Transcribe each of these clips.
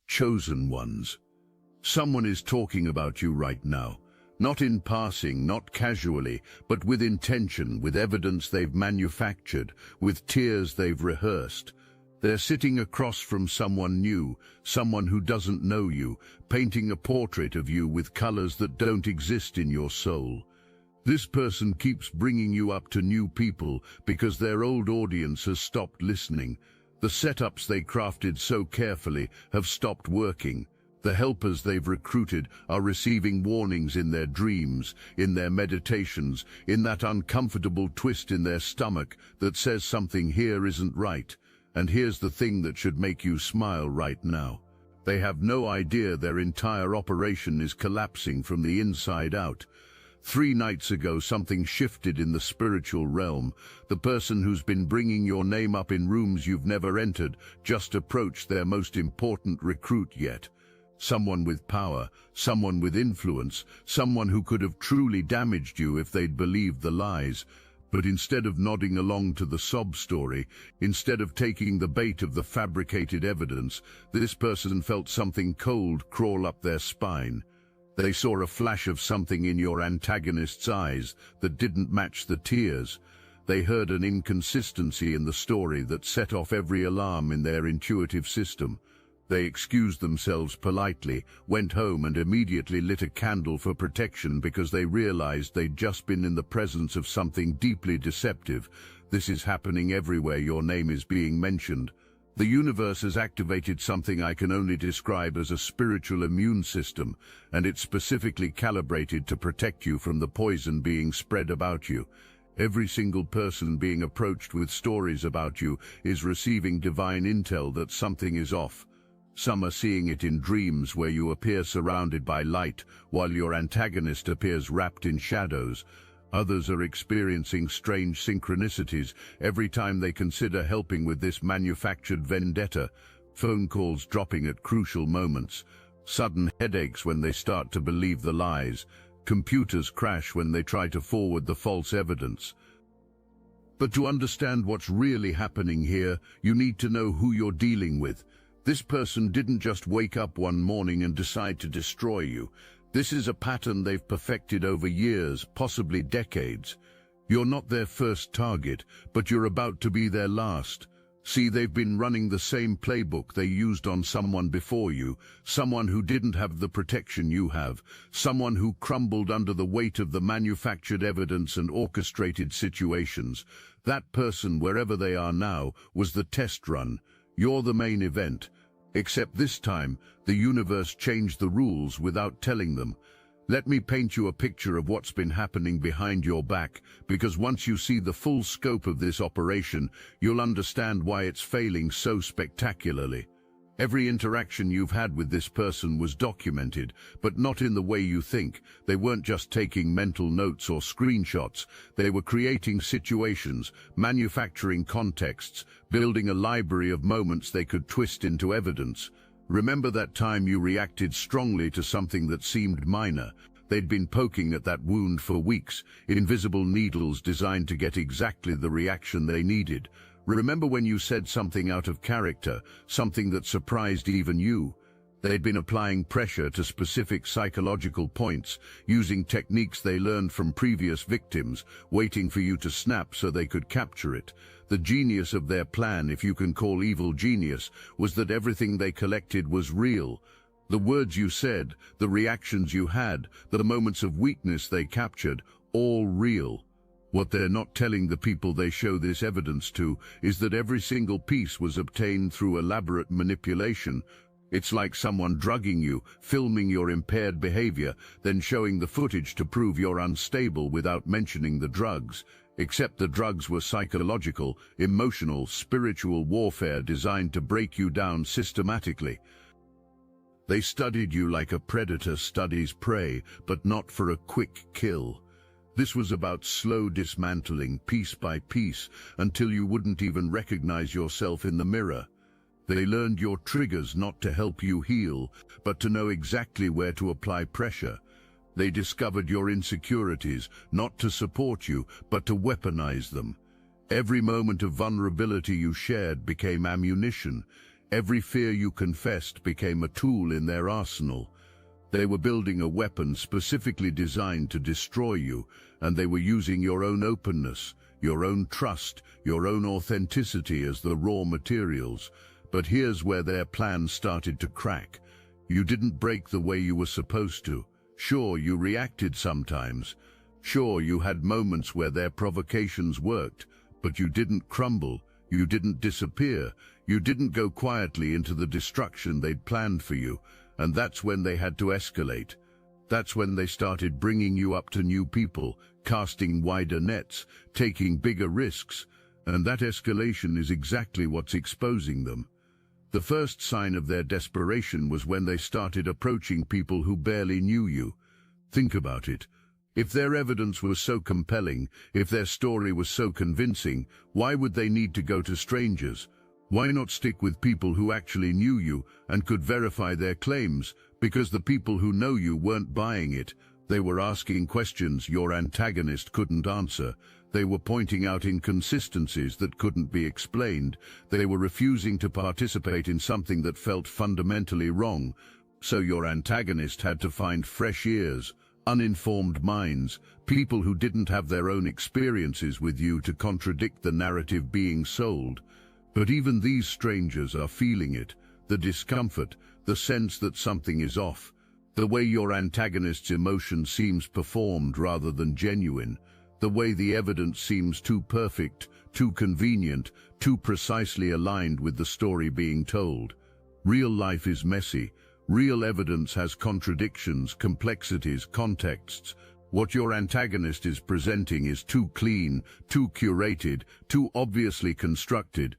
chosen ones. Someone is talking about you right now. Not in passing, not casually, but with intention, with evidence they've manufactured, with tears they've rehearsed. They're sitting across from someone new, someone who doesn't know you, painting a portrait of you with colors that don't exist in your soul. This person keeps bringing you up to new people because their old audience has stopped listening. The setups they crafted so carefully have stopped working. The helpers they've recruited are receiving warnings in their dreams, in their meditations, in that uncomfortable twist in their stomach that says something here isn't right. And here's the thing that should make you smile right now. They have no idea their entire operation is collapsing from the inside out. 3 nights ago, something shifted in the spiritual realm. The person who's been bringing your name up in rooms you've never entered just approached their most important recruit yet. Someone with power, someone with influence, someone who could have truly damaged you if they'd believed the lies. But instead of nodding along to the sob story, instead of taking the bait of the fabricated evidence, this person felt something cold crawl up their spine. They saw a flash of something in your antagonist's eyes that didn't match the tears. They heard an inconsistency in the story that set off every alarm in their intuitive system. They excused themselves politely, went home and immediately lit a candle for protection because they realized they'd just been in the presence of something deeply deceptive. This is happening everywhere your name is being mentioned. The universe has activated something I can only describe as a spiritual immune system, and it's specifically calibrated to protect you from the poison being spread about you. Every single person being approached with stories about you is receiving divine intel that something is off. Some are seeing it in dreams where you appear surrounded by light, while your antagonist appears wrapped in shadows. Others are experiencing strange synchronicities every time they consider helping with this manufactured vendetta. Phone calls dropping at crucial moments. Sudden headaches when they start to believe the lies. Computers crash when they try to forward the false evidence. But to understand what's really happening here, you need to know who you're dealing with. This person didn't just wake up one morning and decide to destroy you. This is a pattern they've perfected over years, possibly decades. You're not their first target, but you're about to be their last. See, they've been running the same playbook they used on someone before you, someone who didn't have the protection you have, someone who crumbled under the weight of the manufactured evidence and orchestrated situations. That person, wherever they are now, was the test run. You're the main event. Except this time, the universe changed the rules without telling them. Let me paint you a picture of what's been happening behind your back, because once you see the full scope of this operation, you'll understand why it's failing so spectacularly. Every interaction you've had with this person was documented, but not in the way you think. They weren't just taking mental notes or screenshots. They were creating situations, manufacturing contexts, building a library of moments they could twist into evidence. Remember that time you reacted strongly to something that seemed minor? They'd been poking at that wound for weeks, invisible needles designed to get exactly the reaction they needed. Remember when you said something out of character, something that surprised even you? They'd been applying pressure to specific psychological points, using techniques they learned from previous victims, waiting for you to snap so they could capture it. The genius of their plan, if you can call evil genius, was that everything they collected was real. The words you said, the reactions you had, the moments of weakness they captured, all real. What they're not telling the people they show this evidence to is that every single piece was obtained through elaborate manipulation. It's like someone drugging you, filming your impaired behavior, then showing the footage to prove you're unstable without mentioning the drugs. Except the drugs were psychological, emotional, spiritual warfare designed to break you down systematically. They studied you like a predator studies prey, but not for a quick kill. This was about slow dismantling, piece by piece, until you wouldn't even recognize yourself in the mirror. They learned your triggers not to help you heal, but to know exactly where to apply pressure. They discovered your insecurities, not to support you, but to weaponize them. Every moment of vulnerability you shared became ammunition. Every fear you confessed became a tool in their arsenal. They were building a weapon specifically designed to destroy you, and they were using your own openness, your own trust, your own authenticity as the raw materials. But here's where their plan started to crack. You didn't break the way you were supposed to. Sure, you reacted sometimes. Sure, you had moments where their provocations worked, but you didn't crumble, you didn't disappear, you didn't go quietly into the destruction they'd planned for you, and that's when they had to escalate. That's when they started bringing you up to new people, casting wider nets, taking bigger risks, and that escalation is exactly what's exposing them. The first sign of their desperation was when they started approaching people who barely knew you. Think about it. If their evidence was so compelling, if their story was so convincing, why would they need to go to strangers? Why not stick with people who actually knew you and could verify their claims? Because the people who know you weren't buying it. They were asking questions your antagonist couldn't answer. They were pointing out inconsistencies that couldn't be explained. They were refusing to participate in something that felt fundamentally wrong. So your antagonist had to find fresh ears, uninformed minds, people who didn't have their own experiences with you to contradict the narrative being sold. But even these strangers are feeling it, the discomfort, the sense that something is off, the way your antagonist's emotion seems performed rather than genuine, the way the evidence seems too perfect, too convenient, too precisely aligned with the story being told. Real life is messy. Real evidence has contradictions, complexities, contexts. What your antagonist is presenting is too clean, too curated, too obviously constructed.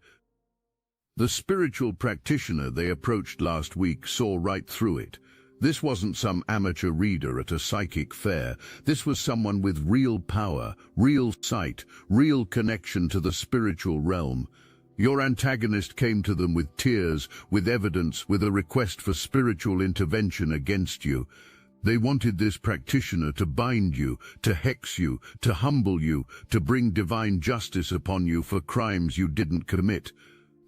The spiritual practitioner they approached last week saw right through it. This wasn't some amateur reader at a psychic fair. This was someone with real power, real sight, real connection to the spiritual realm. Your antagonist came to them with tears, with evidence, with a request for spiritual intervention against you. They wanted this practitioner to bind you, to hex you, to humble you, to bring divine justice upon you for crimes you didn't commit.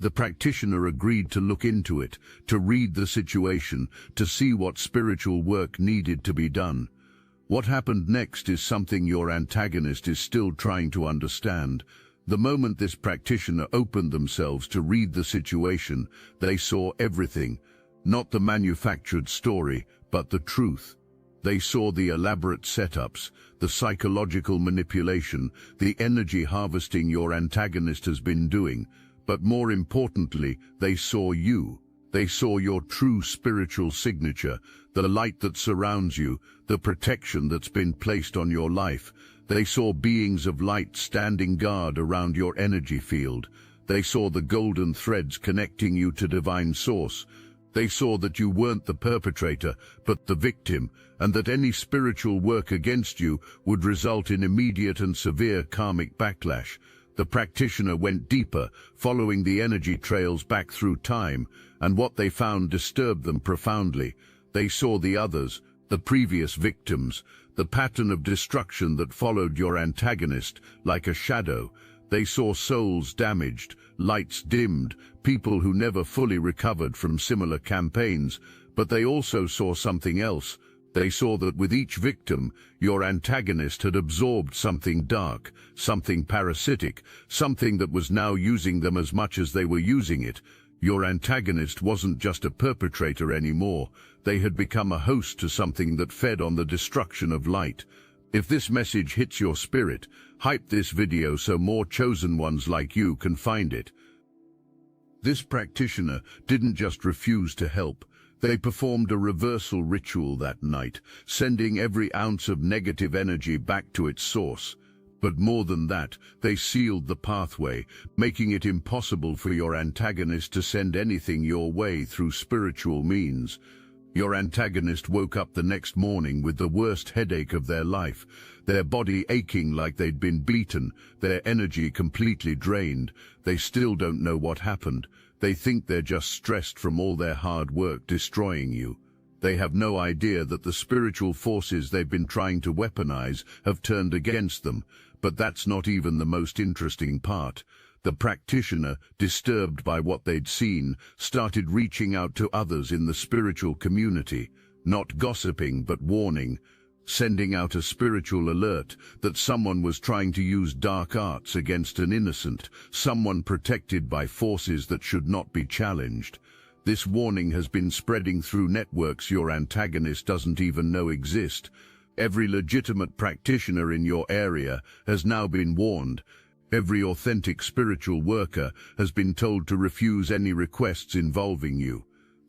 The practitioner agreed to look into it, to read the situation, to see what spiritual work needed to be done. What happened next is something your antagonist is still trying to understand. The moment this practitioner opened themselves to read the situation, they saw everything, not the manufactured story, but the truth. They saw the elaborate setups, the psychological manipulation, the energy harvesting your antagonist has been doing. But more importantly, they saw you. They saw your true spiritual signature, the light that surrounds you, the protection that's been placed on your life. They saw beings of light standing guard around your energy field. They saw the golden threads connecting you to divine source. They saw that you weren't the perpetrator, but the victim, and that any spiritual work against you would result in immediate and severe karmic backlash. The practitioner went deeper, following the energy trails back through time, and what they found disturbed them profoundly. They saw the others, the previous victims, the pattern of destruction that followed your antagonist like a shadow. They saw souls damaged, lights dimmed, people who never fully recovered from similar campaigns, but they also saw something else. They saw that with each victim, your antagonist had absorbed something dark, something parasitic, something that was now using them as much as they were using it. Your antagonist wasn't just a perpetrator anymore. They had become a host to something that fed on the destruction of light. If this message hits your spirit, hype this video so more chosen ones like you can find it. This practitioner didn't just refuse to help. They performed a reversal ritual that night, sending every ounce of negative energy back to its source. But more than that, they sealed the pathway, making it impossible for your antagonist to send anything your way through spiritual means. Your antagonist woke up the next morning with the worst headache of their life, their body aching like they'd been beaten, their energy completely drained. They still don't know what happened. They think they're just stressed from all their hard work destroying you. They have no idea that the spiritual forces they've been trying to weaponize have turned against them. But that's not even the most interesting part. The practitioner, disturbed by what they'd seen, started reaching out to others in the spiritual community, not gossiping but warning, sending out a spiritual alert that someone was trying to use dark arts against an innocent, someone protected by forces that should not be challenged. This warning has been spreading through networks your antagonist doesn't even know exist. Every legitimate practitioner in your area has now been warned. Every authentic spiritual worker has been told to refuse any requests involving you.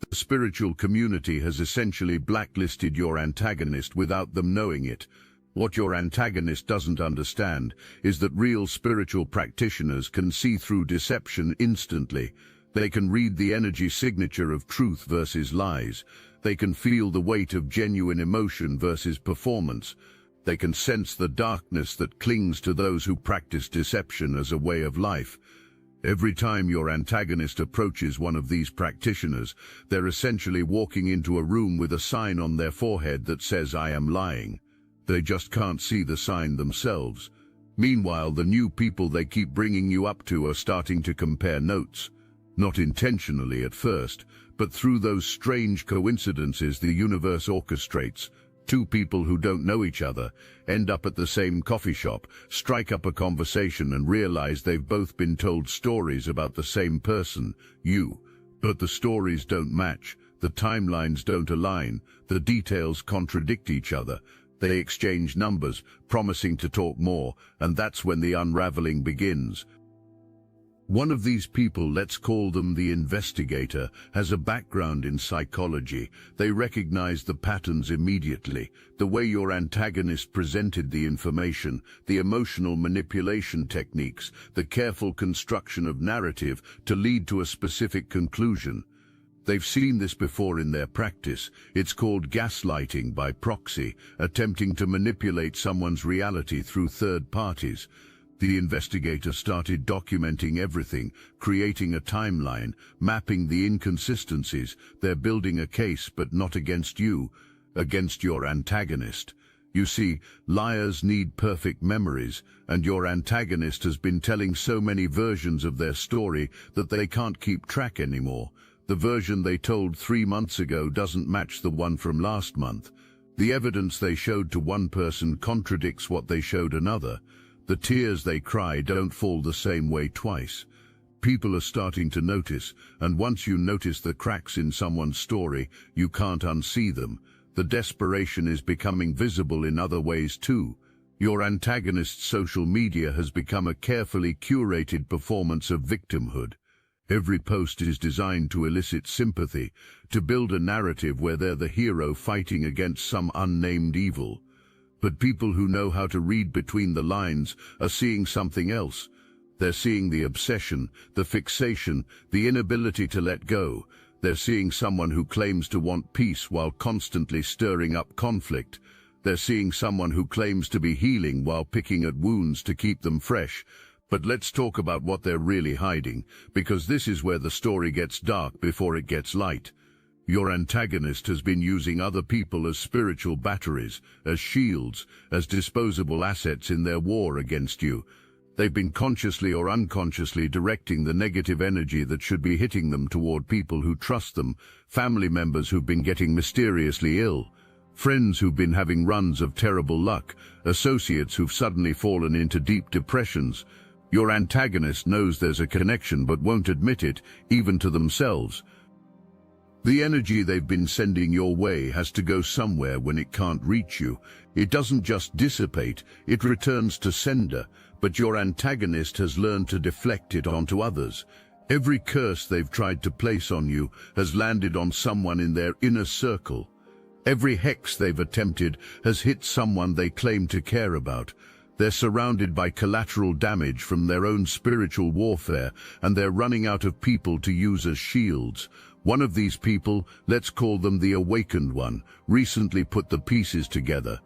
The spiritual community has essentially blacklisted your antagonist without them knowing it. What your antagonist doesn't understand is that real spiritual practitioners can see through deception instantly. They can read the energy signature of truth versus lies. They can feel the weight of genuine emotion versus performance. They can sense the darkness that clings to those who practice deception as a way of life. Every time your antagonist approaches one of these practitioners, they're essentially walking into a room with a sign on their forehead that says, "I am lying." They just can't see the sign themselves. Meanwhile, the new people they keep bringing you up to are starting to compare notes. Not intentionally at first, but through those strange coincidences the universe orchestrates. Two people who don't know each other end up at the same coffee shop, strike up a conversation and realize they've both been told stories about the same person, you. But the stories don't match, the timelines don't align, the details contradict each other. They exchange numbers, promising to talk more, and that's when the unraveling begins. One of these people, let's call them the investigator, has a background in psychology. They recognize the patterns immediately, the way your antagonist presented the information, the emotional manipulation techniques, the careful construction of narrative to lead to a specific conclusion. They've seen this before in their practice. It's called gaslighting by proxy, attempting to manipulate someone's reality through third parties. The investigator started documenting everything, creating a timeline, mapping the inconsistencies. They're building a case, but not against you, against your antagonist. You see, liars need perfect memories, and your antagonist has been telling so many versions of their story that they can't keep track anymore. The version they told 3 months ago doesn't match the one from last month. The evidence they showed to one person contradicts what they showed another. The tears they cry don't fall the same way twice. People are starting to notice, and once you notice the cracks in someone's story, you can't unsee them. The desperation is becoming visible in other ways too. Your antagonist's social media has become a carefully curated performance of victimhood. Every post is designed to elicit sympathy, to build a narrative where they're the hero fighting against some unnamed evil. But people who know how to read between the lines are seeing something else. They're seeing the obsession, the fixation, the inability to let go. They're seeing someone who claims to want peace while constantly stirring up conflict. They're seeing someone who claims to be healing while picking at wounds to keep them fresh. But let's talk about what they're really hiding, because this is where the story gets dark before it gets light. Your antagonist has been using other people as spiritual batteries, as shields, as disposable assets in their war against you. They've been consciously or unconsciously directing the negative energy that should be hitting them toward people who trust them, family members who've been getting mysteriously ill, friends who've been having runs of terrible luck, associates who've suddenly fallen into deep depressions. Your antagonist knows there's a connection but won't admit it, even to themselves. The energy they've been sending your way has to go somewhere when it can't reach you. It doesn't just dissipate, it returns to sender, but your antagonist has learned to deflect it onto others. Every curse they've tried to place on you has landed on someone in their inner circle. Every hex they've attempted has hit someone they claim to care about. They're surrounded by collateral damage from their own spiritual warfare, and they're running out of people to use as shields. One of these people, let's call them the awakened one, recently put the pieces together.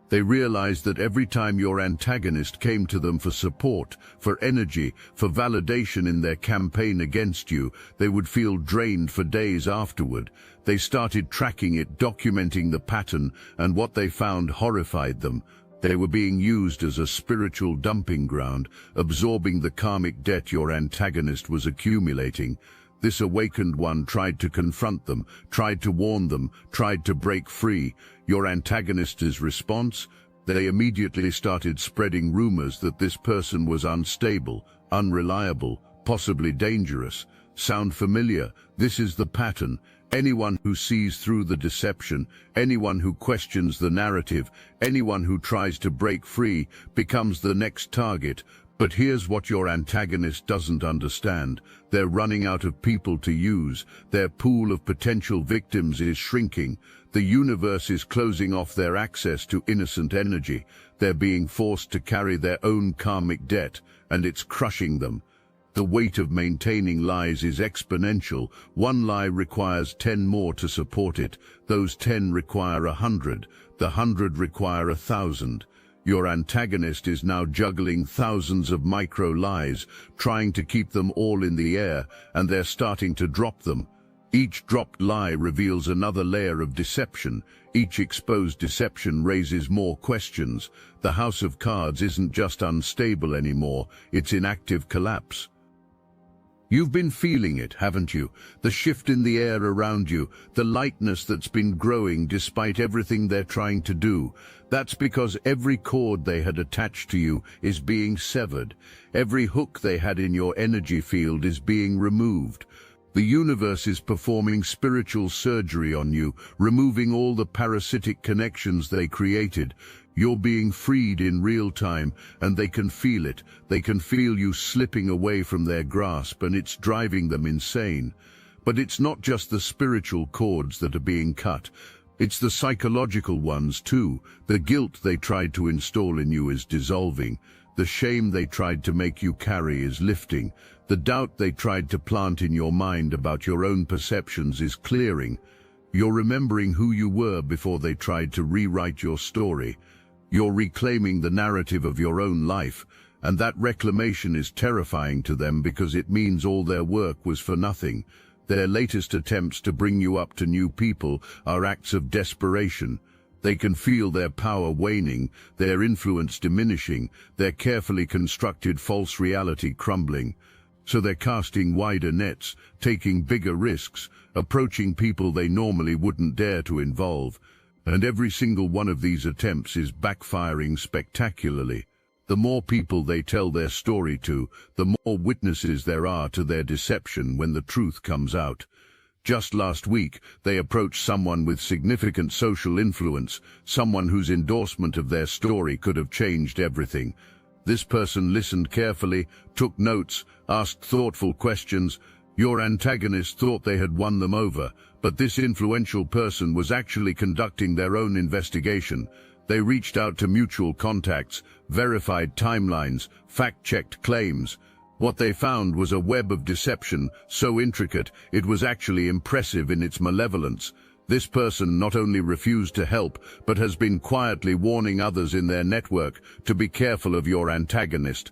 They realized that every time your antagonist came to them for support, for energy, for validation in their campaign against you, they would feel drained for days afterward. They started tracking it, documenting the pattern, and what they found horrified them. They were being used as a spiritual dumping ground, absorbing the karmic debt your antagonist was accumulating. This awakened one tried to confront them, tried to warn them, tried to break free. Your antagonist's response? They immediately started spreading rumors that this person was unstable, unreliable, possibly dangerous. Sound familiar? This is the pattern. Anyone who sees through the deception, anyone who questions the narrative, anyone who tries to break free becomes the next target. But here's what your antagonist doesn't understand. They're running out of people to use. Their pool of potential victims is shrinking. The universe is closing off their access to innocent energy. They're being forced to carry their own karmic debt, and it's crushing them. The weight of maintaining lies is exponential. One lie requires 10 more to support it. Those 10 require 100. The 100 require 1,000. Your antagonist is now juggling thousands of micro-lies, trying to keep them all in the air, and they're starting to drop them. Each dropped lie reveals another layer of deception. Each exposed deception raises more questions. The House of Cards isn't just unstable anymore, it's in active collapse. You've been feeling it, haven't you? The shift in the air around you, the lightness that's been growing despite everything they're trying to do. That's because every cord they had attached to you is being severed. Every hook they had in your energy field is being removed. The universe is performing spiritual surgery on you, removing all the parasitic connections they created. You're being freed in real time, and they can feel it. They can feel you slipping away from their grasp, and it's driving them insane. But it's not just the spiritual cords that are being cut. It's the psychological ones too. The guilt they tried to install in you is dissolving. The shame they tried to make you carry is lifting. The doubt they tried to plant in your mind about your own perceptions is clearing. You're remembering who you were before they tried to rewrite your story. You're reclaiming the narrative of your own life, and that reclamation is terrifying to them because it means all their work was for nothing. Their latest attempts to bring you up to new people are acts of desperation. They can feel their power waning, their influence diminishing, their carefully constructed false reality crumbling. So they're casting wider nets, taking bigger risks, approaching people they normally wouldn't dare to involve. And every single one of these attempts is backfiring spectacularly. The more people they tell their story to, the more witnesses there are to their deception when the truth comes out. Just last week, they approached someone with significant social influence, someone whose endorsement of their story could have changed everything. This person listened carefully, took notes, asked thoughtful questions. Your antagonist thought they had won them over, but this influential person was actually conducting their own investigation. They reached out to mutual contacts, verified timelines, fact-checked claims. What they found was a web of deception so intricate it was actually impressive in its malevolence. This person not only refused to help, but has been quietly warning others in their network to be careful of your antagonist.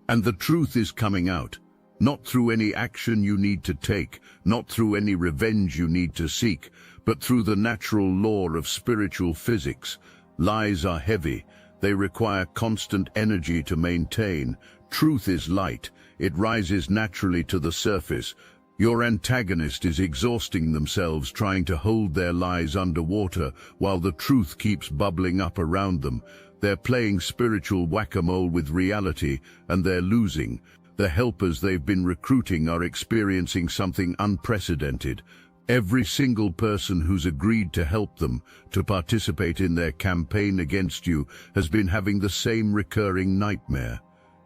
And the truth is coming out. Not through any action you need to take, not through any revenge you need to seek, but through the natural law of spiritual physics. Lies are heavy. They require constant energy to maintain. Truth is light. It rises naturally to the surface. Your antagonist is exhausting themselves trying to hold their lies underwater while the truth keeps bubbling up around them. They're playing spiritual whack-a-mole with reality, and they're losing. The helpers they've been recruiting are experiencing something unprecedented. Every single person who's agreed to help them, to participate in their campaign against you, has been having the same recurring nightmare.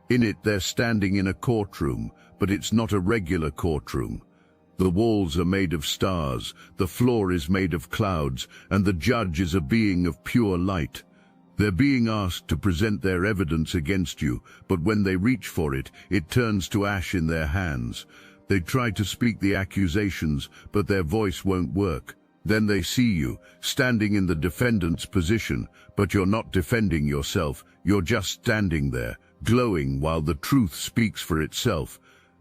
In it, they're standing in a courtroom, but it's not a regular courtroom. The walls are made of stars, the floor is made of clouds, and the judge is a being of pure light. They're being asked to present their evidence against you, but when they reach for it, it turns to ash in their hands. They try to speak the accusations, but their voice won't work. Then they see you, standing in the defendant's position, but you're not defending yourself, you're just standing there, glowing while the truth speaks for itself.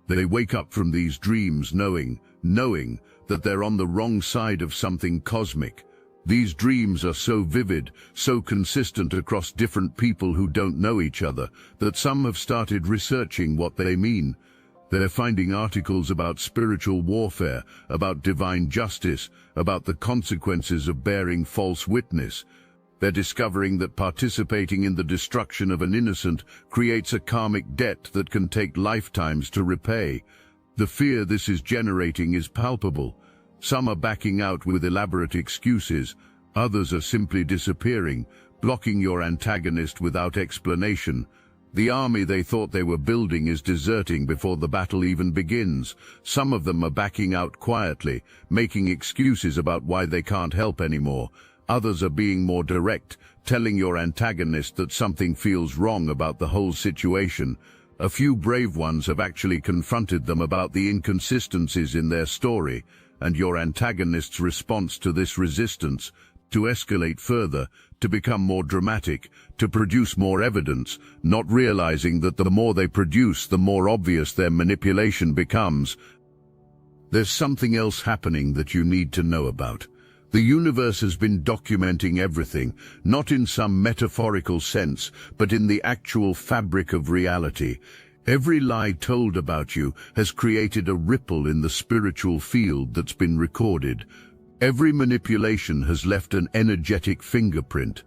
They wake up from these dreams knowing that they're on the wrong side of something cosmic. These dreams are so vivid, so consistent across different people who don't know each other, that some have started researching what they mean. They're finding articles about spiritual warfare, about divine justice, about the consequences of bearing false witness. They're discovering that participating in the destruction of an innocent creates a karmic debt that can take lifetimes to repay. The fear this is generating is palpable. Some are backing out with elaborate excuses. Others are simply disappearing, blocking your antagonist without explanation. The army they thought they were building is deserting before the battle even begins. Some of them are backing out quietly, making excuses about why they can't help anymore. Others are being more direct, telling your antagonist that something feels wrong about the whole situation. A few brave ones have actually confronted them about the inconsistencies in their story, and your antagonist's response to this resistance, to escalate further, to become more dramatic, to produce more evidence, not realizing that the more they produce, the more obvious their manipulation becomes. There's something else happening that you need to know about. The universe has been documenting everything, not in some metaphorical sense, but in the actual fabric of reality. Every lie told about you has created a ripple in the spiritual field that's been recorded. Every manipulation has left an energetic fingerprint.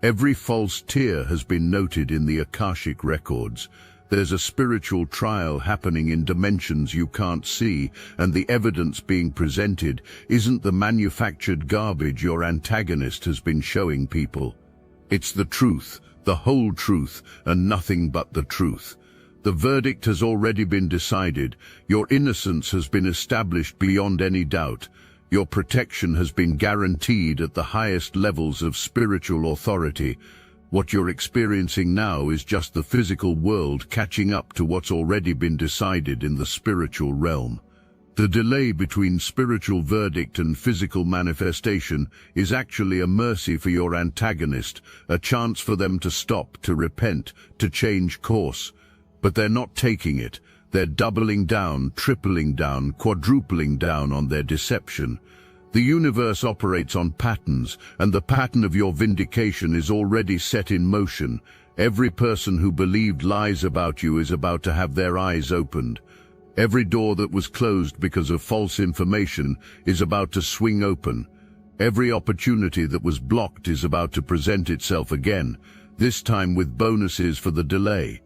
Every false tear has been noted in the Akashic records. There's a spiritual trial happening in dimensions you can't see, and the evidence being presented isn't the manufactured garbage your antagonist has been showing people. It's the truth, the whole truth, and nothing but the truth. The verdict has already been decided. Your innocence has been established beyond any doubt. Your protection has been guaranteed at the highest levels of spiritual authority. What you're experiencing now is just the physical world catching up to what's already been decided in the spiritual realm. The delay between spiritual verdict and physical manifestation is actually a mercy for your antagonist, a chance for them to stop, to repent, to change course. But they're not taking it. They're doubling down, tripling down, quadrupling down on their deception. The universe operates on patterns, and the pattern of your vindication is already set in motion. Every person who believed lies about you is about to have their eyes opened. Every door that was closed because of false information is about to swing open. Every opportunity that was blocked is about to present itself again, this time with bonuses for the delay.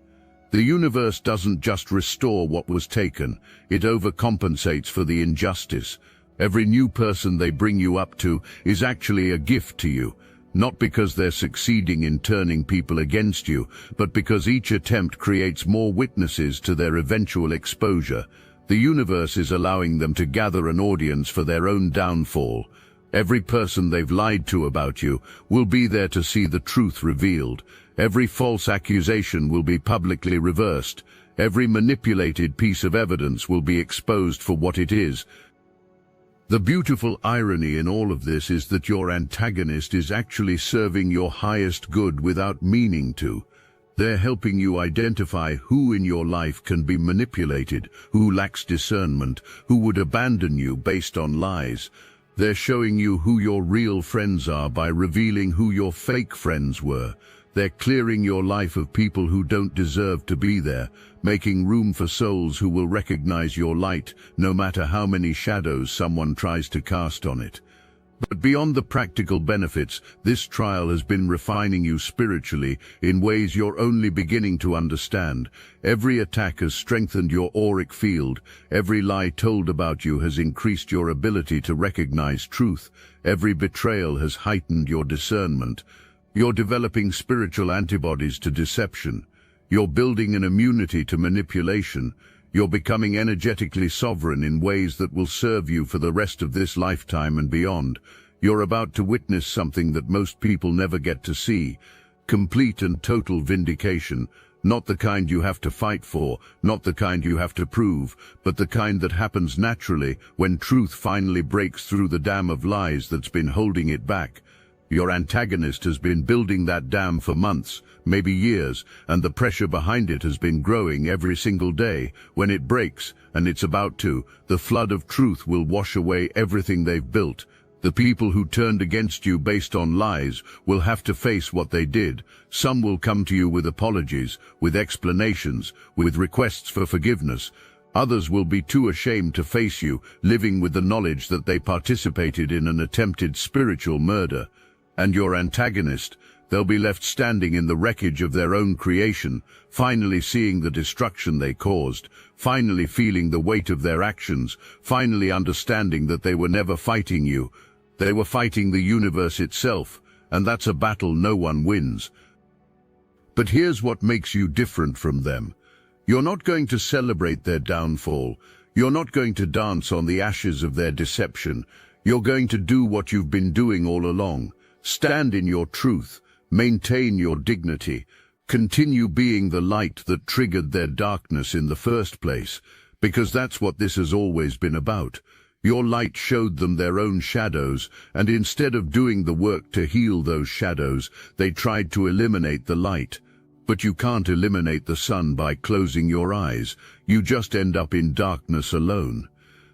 The universe doesn't just restore what was taken, it overcompensates for the injustice. Every new person they bring you up to is actually a gift to you, not because they're succeeding in turning people against you, but because each attempt creates more witnesses to their eventual exposure. The universe is allowing them to gather an audience for their own downfall. Every person they've lied to about you will be there to see the truth revealed. Every false accusation will be publicly reversed. Every manipulated piece of evidence will be exposed for what it is. The beautiful irony in all of this is that your antagonist is actually serving your highest good without meaning to. They're helping you identify who in your life can be manipulated, who lacks discernment, who would abandon you based on lies. They're showing you who your real friends are by revealing who your fake friends were. They're clearing your life of people who don't deserve to be there, making room for souls who will recognize your light, no matter how many shadows someone tries to cast on it. But beyond the practical benefits, this trial has been refining you spiritually in ways you're only beginning to understand. Every attack has strengthened your auric field. Every lie told about you has increased your ability to recognize truth. Every betrayal has heightened your discernment. You're developing spiritual antibodies to deception. You're building an immunity to manipulation. You're becoming energetically sovereign in ways that will serve you for the rest of this lifetime and beyond. You're about to witness something that most people never get to see. Complete and total vindication. Not the kind you have to fight for, not the kind you have to prove, but the kind that happens naturally when truth finally breaks through the dam of lies that's been holding it back. Your antagonist has been building that dam for months, maybe years, and the pressure behind it has been growing every single day. When it breaks, and it's about to, the flood of truth will wash away everything they've built. The people who turned against you based on lies will have to face what they did. Some will come to you with apologies, with explanations, with requests for forgiveness. Others will be too ashamed to face you, living with the knowledge that they participated in an attempted spiritual murder. And your antagonist, they'll be left standing in the wreckage of their own creation, finally seeing the destruction they caused, finally feeling the weight of their actions, finally understanding that they were never fighting you. They were fighting the universe itself, and that's a battle no one wins. But here's what makes you different from them. You're not going to celebrate their downfall. You're not going to dance on the ashes of their deception. You're going to do what you've been doing all along. Stand in your truth. Maintain your dignity. Continue being the light that triggered their darkness in the first place, because that's what this has always been about. Your light showed them their own shadows, and instead of doing the work to heal those shadows, they tried to eliminate the light. But you can't eliminate the sun by closing your eyes. You just end up in darkness alone.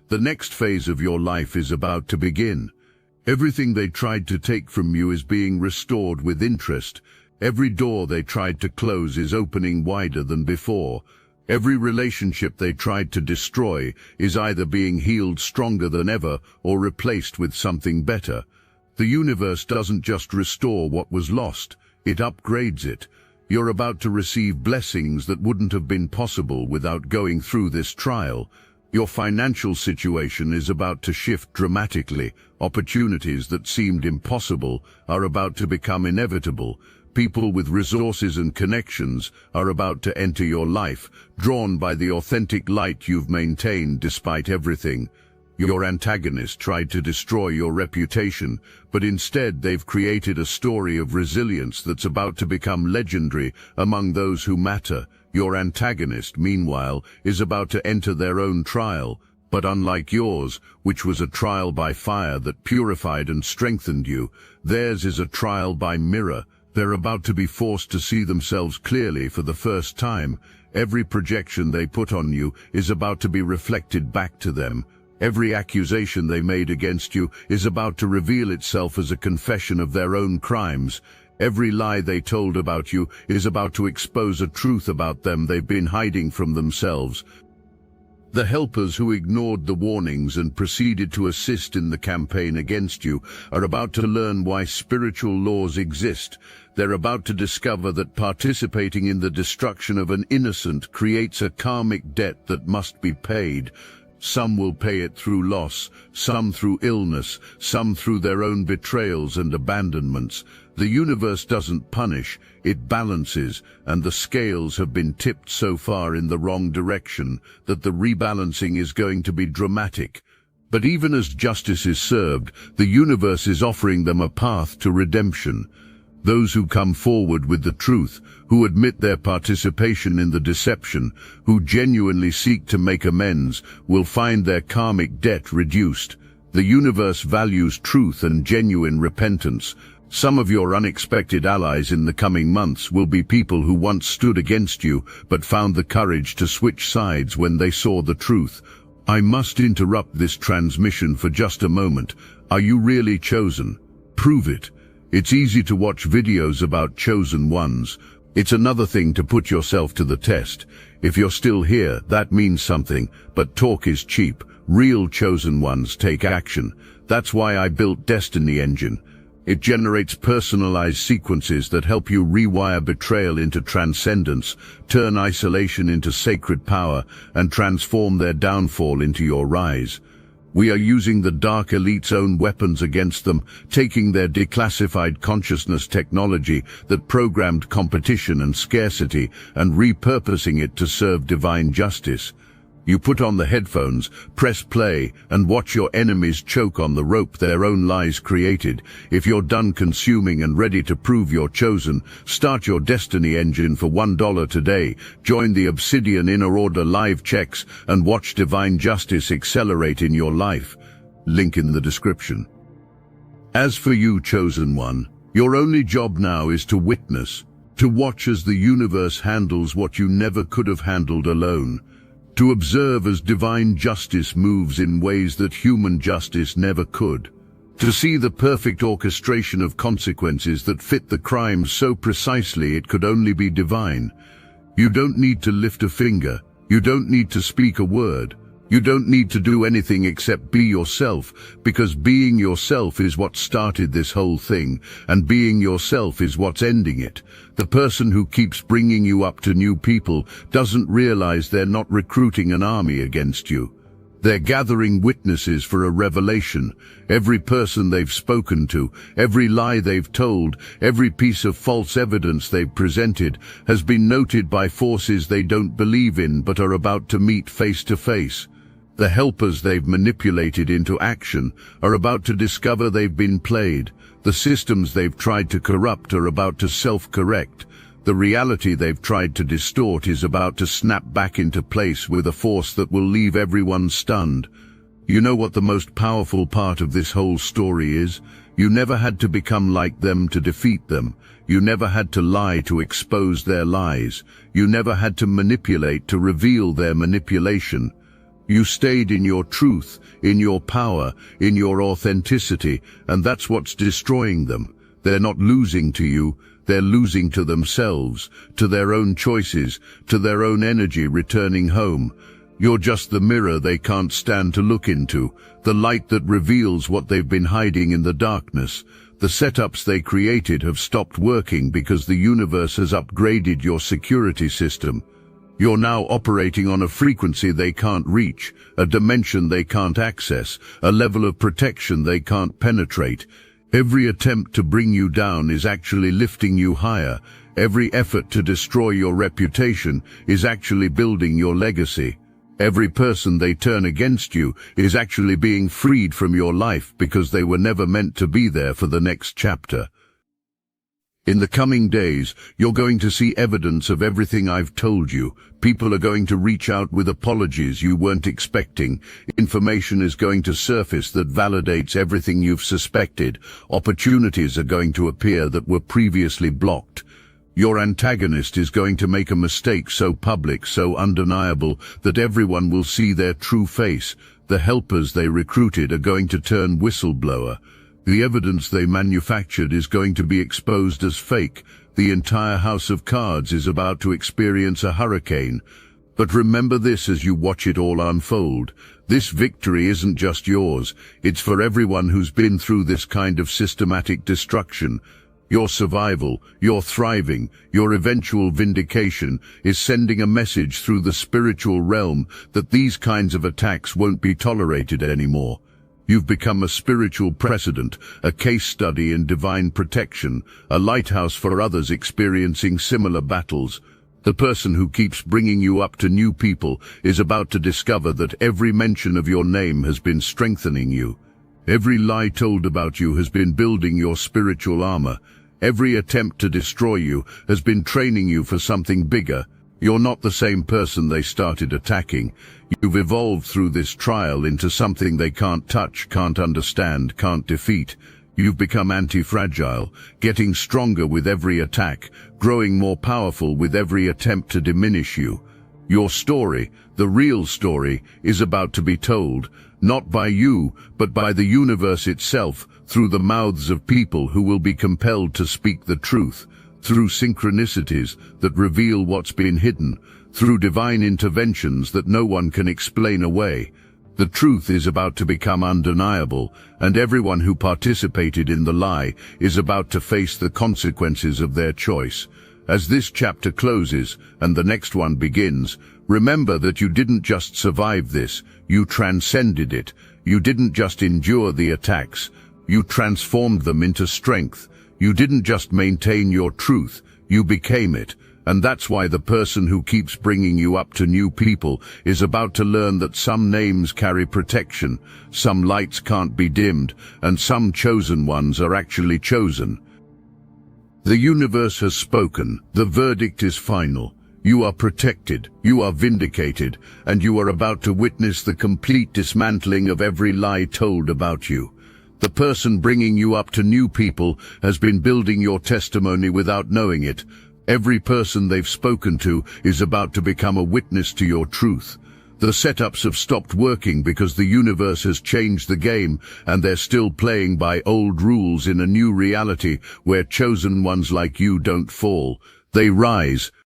The next phase of your life is about to begin. Everything they tried to take from you is being restored with interest. Every door they tried to close is opening wider than before. Every relationship they tried to destroy is either being healed stronger than ever or replaced with something better. The universe doesn't just restore what was lost, it upgrades it. You're about to receive blessings that wouldn't have been possible without going through this trial. Your financial situation is about to shift dramatically. Opportunities that seemed impossible are about to become inevitable. People with resources and connections are about to enter your life, drawn by the authentic light you've maintained despite everything. Your antagonist tried to destroy your reputation, but instead they've created a story of resilience that's about to become legendary among those who matter. Your antagonist, meanwhile, is about to enter their own trial, but unlike yours, which was a trial by fire that purified and strengthened you, theirs is a trial by mirror. They're about to be forced to see themselves clearly for the first time. Every projection they put on you is about to be reflected back to them. Every accusation they made against you is about to reveal itself as a confession of their own crimes. Every lie they told about you is about to expose a truth about them they've been hiding from themselves. The helpers who ignored the warnings and proceeded to assist in the campaign against you are about to learn why spiritual laws exist. They're about to discover that participating in the destruction of an innocent creates a karmic debt that must be paid. Some will pay it through loss, some through illness, some through their own betrayals and abandonments. The universe doesn't punish, it balances, and the scales have been tipped so far in the wrong direction that the rebalancing is going to be dramatic. But even as justice is served, the universe is offering them a path to redemption. Those who come forward with the truth, who admit their participation in the deception, who genuinely seek to make amends, will find their karmic debt reduced. The universe values truth and genuine repentance. Some of your unexpected allies in the coming months will be people who once stood against you, but found the courage to switch sides when they saw the truth. I must interrupt this transmission for just a moment. Are you really chosen? Prove it. It's easy to watch videos about chosen ones. It's another thing to put yourself to the test. If you're still here, that means something, but talk is cheap. Real chosen ones take action. That's why I built Destiny Engine. It generates personalized sequences that help you rewire betrayal into transcendence, turn isolation into sacred power, and transform their downfall into your rise. We are using the Dark Elite's own weapons against them, taking their declassified consciousness technology that programmed competition and scarcity and repurposing it to serve divine justice. You put on the headphones, press play, and watch your enemies choke on the rope their own lies created. If you're done consuming and ready to prove you're chosen, start your Destiny Engine for $1 today. Join the Obsidian Inner Order live checks and watch divine justice accelerate in your life. Link in the description. As for you, chosen one, your only job now is to witness, to watch as the universe handles what you never could have handled alone. To observe as divine justice moves in ways that human justice never could. To see the perfect orchestration of consequences that fit the crime so precisely it could only be divine. You don't need to lift a finger. You don't need to speak a word. You don't need to do anything except be yourself, because being yourself is what started this whole thing, and being yourself is what's ending it. The person who keeps bringing you up to new people doesn't realize they're not recruiting an army against you. They're gathering witnesses for a revelation. Every person they've spoken to, every lie they've told, every piece of false evidence they've presented has been noted by forces they don't believe in but are about to meet face to face. The helpers they've manipulated into action are about to discover they've been played. The systems they've tried to corrupt are about to self-correct. The reality they've tried to distort is about to snap back into place with a force that will leave everyone stunned. You know what the most powerful part of this whole story is? You never had to become like them to defeat them. You never had to lie to expose their lies. You never had to manipulate to reveal their manipulation. You stayed in your truth, in your power, in your authenticity, and that's what's destroying them. They're not losing to you. They're losing to themselves, to their own choices, to their own energy returning home. You're just the mirror they can't stand to look into, the light that reveals what they've been hiding in the darkness. The setups they created have stopped working because the universe has upgraded your security system. You're now operating on a frequency they can't reach, a dimension they can't access, a level of protection they can't penetrate. Every attempt to bring you down is actually lifting you higher. Every effort to destroy your reputation is actually building your legacy. Every person they turn against you is actually being freed from your life because they were never meant to be there for the next chapter. In the coming days, you're going to see evidence of everything I've told you. People are going to reach out with apologies you weren't expecting. Information is going to surface that validates everything you've suspected. Opportunities are going to appear that were previously blocked. Your antagonist is going to make a mistake so public, so undeniable, that everyone will see their true face. The helpers they recruited are going to turn whistleblower. The evidence they manufactured is going to be exposed as fake. The entire house of cards is about to experience a hurricane. But remember this as you watch it all unfold. This victory isn't just yours. It's for everyone who's been through this kind of systematic destruction. Your survival, your thriving, your eventual vindication is sending a message through the spiritual realm that these kinds of attacks won't be tolerated anymore. You've become a spiritual precedent, a case study in divine protection, a lighthouse for others experiencing similar battles. The person who keeps bringing you up to new people is about to discover that every mention of your name has been strengthening you. Every lie told about you has been building your spiritual armor. Every attempt to destroy you has been training you for something bigger. You're not the same person they started attacking. You've evolved through this trial into something they can't touch, can't understand, can't defeat. You've become anti-fragile, getting stronger with every attack, growing more powerful with every attempt to diminish you. Your story, the real story, is about to be told, not by you, but by the universe itself, through the mouths of people who will be compelled to speak the truth. Through synchronicities that reveal what's been hidden, through divine interventions that no one can explain away. The truth is about to become undeniable, and everyone who participated in the lie is about to face the consequences of their choice. As this chapter closes and the next one begins, remember that you didn't just survive this, you transcended it. You didn't just endure the attacks, you transformed them into strength. You didn't just maintain your truth, you became it. And that's why the person who keeps bringing you up to new people is about to learn that some names carry protection, some lights can't be dimmed, and some chosen ones are actually chosen. The universe has spoken. The verdict is final. You are protected, you are vindicated, and you are about to witness the complete dismantling of every lie told about you. The person bringing you up to new people has been building your testimony without knowing it. Every person they've spoken to is about to become a witness to your truth. The setups have stopped working because the universe has changed the game and they're still playing by old rules in a new reality where chosen ones like you don't fall. They rise,